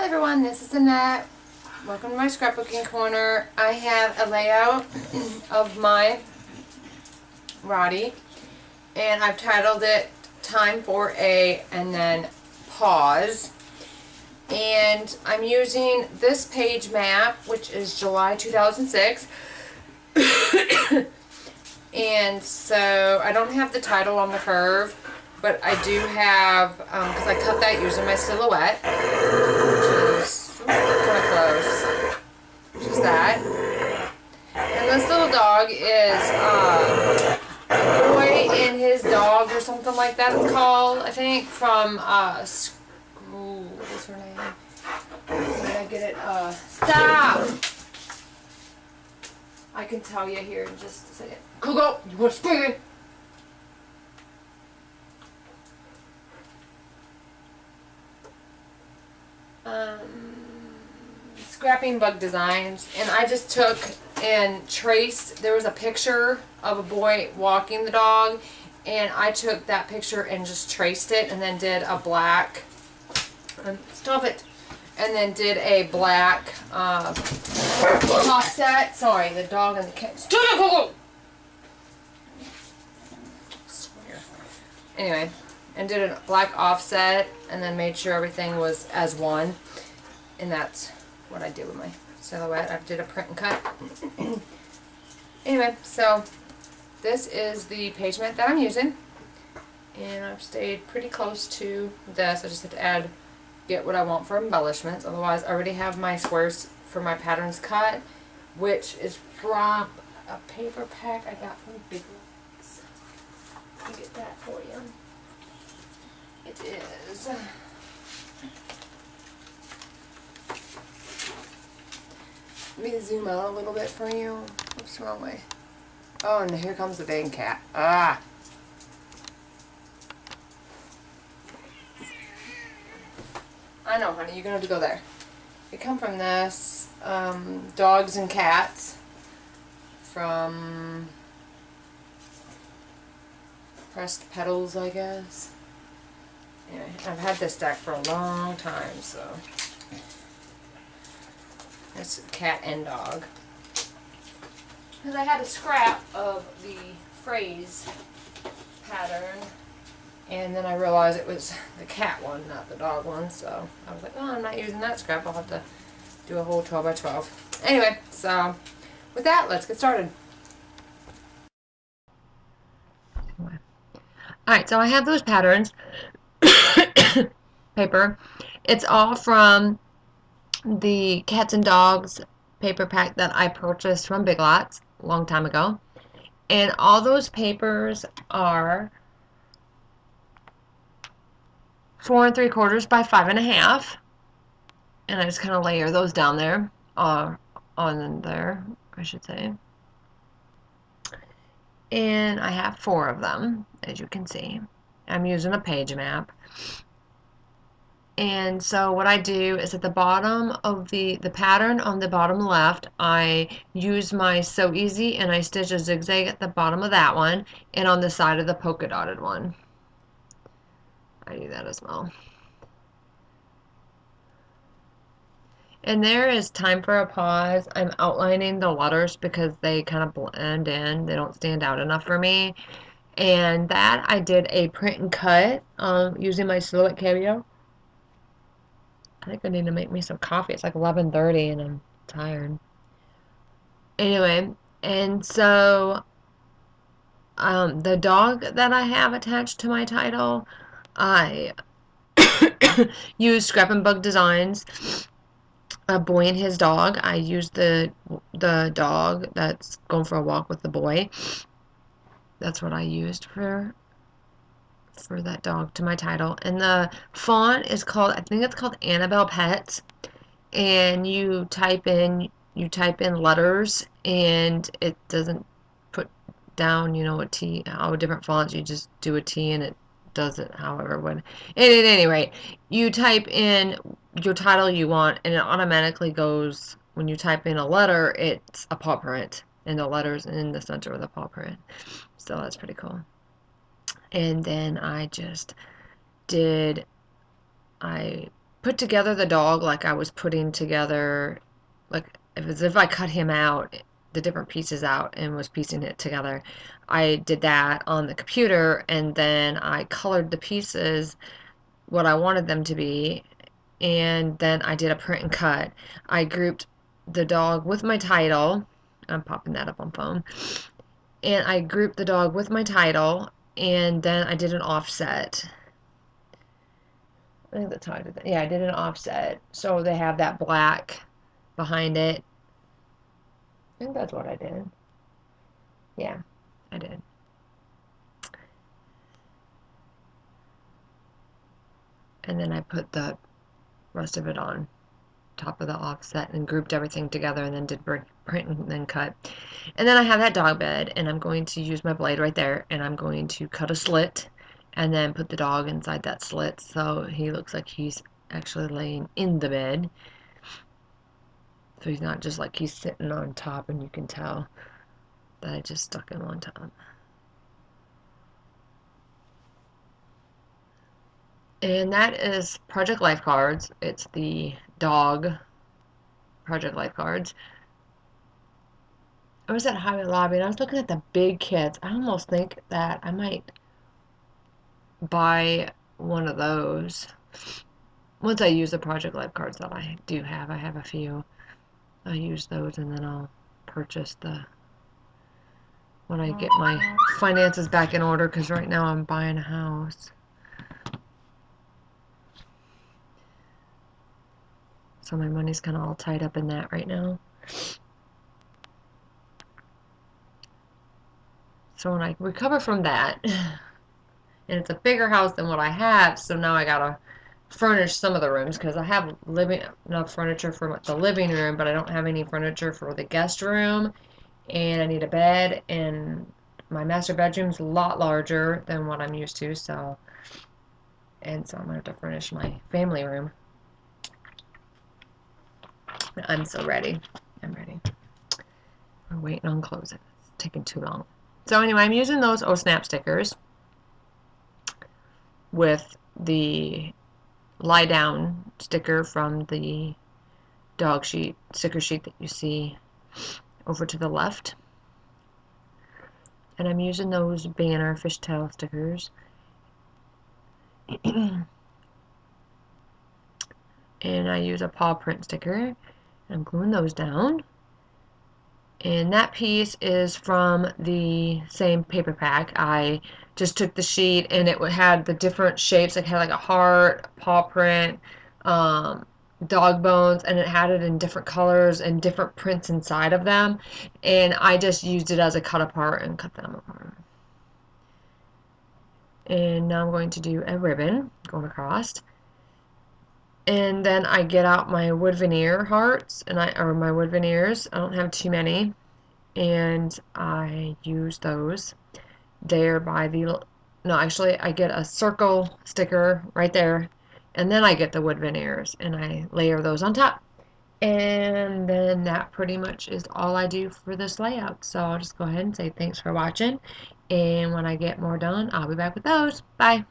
everyone, this is Annette. Welcome to my scrapbooking corner. I have a layout of my Roddy, and I've titled it Time for a and then Paws. And I'm using this page map, which is July 2006. And so I don't have the title on the curve, but I do have, because I cut that using my silhouette, which is kind of close, which is that. And this little dog is a boy and his dog, or something like that it's called, I think, from, what's her name? Where did I get it? Stop! I can tell you here in just a second. Coco, you were screaming! Scrapping Bug Designs, and I just took and traced. There was a picture of a boy walking the dog, and I took that picture and just traced it, and then did a black. Stop it! And then did a black offset. Sorry, the dog and the cat. Stop it, Coco! Anyway, and did a black offset, and then made sure everything was as one. And that's what I did with my silhouette. I did a print and cut. Anyway, so this is the page mat that I'm using, and I've stayed pretty close to this. I just have to get what I want for embellishments. Otherwise, I already have my squares for my patterns cut, which is from a paper pack I got from Big Lots. Let me get that for you. It is. Let me zoom out a little bit for you. Whoops, wrong way. Oh, and here comes the dang cat. Ah! I know, honey, you're gonna have to go there. They come from this, Dogs and Cats, from Pressed Petals, I guess. Anyway, I've had this stack for a long time, so. It's cat and dog. Because I had a scrap of the phrase pattern, and then I realized it was the cat one, not the dog one, so I was like, oh, I'm not using that scrap. I'll have to do a whole 12 by 12. Anyway, so with that, let's get started. Alright, so I have those patterns. Paper. It's all from the Cats and Dogs paper pack that I purchased from Big Lots a long time ago. And all those papers are 4 3/4 by 5.5. And I just kind of layer those down there, on there, I should say. And I have 4 of them, as you can see. I'm using a page map. And so what I do is at the bottom of the pattern on the bottom left, I use my Sew Easy and I stitch a zigzag at the bottom of that one and on the side of the polka dotted one. I do that as well. And there is Time for a Pause. I'm outlining the letters because they kind of blend in. They don't stand out enough for me. And that I did a print and cut using my Silhouette Cameo. I think I need to make me some coffee. It's like 11:30 and I'm tired. Anyway, and so the dog that I have attached to my title, I use Scrapbook Designs, a boy and his dog. I used the dog that's going for a walk with the boy. That's what I used for that dog to my title. And the font is called, I think it's called Annabelle Pets. And you type in letters, and it doesn't put down, you know, a T, all different fonts. You just do a T and it does it however. At any rate, you type in your title you want, and it automatically goes, when you type in a letter, it's a paw print, and the letter's in the center of the paw print. So that's pretty cool. And then I put together the dog like I was putting together, like as if I cut him out, the different pieces out, and was piecing it together. I did that on the computer, and then I colored the pieces what I wanted them to be, and then I did a print and cut. I grouped the dog with my title. I'm popping that up on phone. And I grouped the dog with my title, and then I did an offset. I think that's how I did that. Yeah, I did an offset. So they have that black behind it. I think that's what I did. Yeah, I did. And then I put the rest of it on top of the offset and grouped everything together and then did print and then cut. And then I have that dog bed, and I'm going to use my blade right there, and I'm going to cut a slit and then put the dog inside that slit so he looks like he's actually laying in the bed. So he's not just like he's sitting on top and you can tell that I just stuck him on top. And that is Project Life Cards. It's the dog Project Life Cards. I was at Hobby Lobby and I was looking at the big kits. I almost think that I might buy one of those. Once I use the Project Life cards that I do have, I have a few. I'll use those and then I'll purchase when I get my finances back in order, because right now I'm buying a house. So my money's kind of all tied up in that right now. So when I recover from that, and it's a bigger house than what I have, so now I gotta furnish some of the rooms because I have enough furniture for the living room, but I don't have any furniture for the guest room, and I need a bed, and my master bedroom's a lot larger than what I'm used to, so I'm gonna have to furnish my family room. I'm so ready. I'm ready. We're waiting on closing. It's taking too long. So anyway, I'm using those snap stickers with the lie down sticker from the dog sheet, sticker sheet that you see over to the left. And I'm using those banner fishtail stickers. And I use a paw print sticker. I'm gluing those down. And that piece is from the same paper pack. I just took the sheet and it had the different shapes. It had like a heart, paw print, dog bones, and it had it in different colors and different prints inside of them. And I just used it as a cut apart and cut them apart. And now I'm going to do a ribbon going across. And then I get out my wood veneer hearts or my wood veneers. I don't have too many. And I use those there by the, no, actually I get a circle sticker right there, and then I get the wood veneers and I layer those on top. And then that pretty much is all I do for this layout. So I'll just go ahead and say thanks for watching, and when I get more done, I'll be back with those. Bye.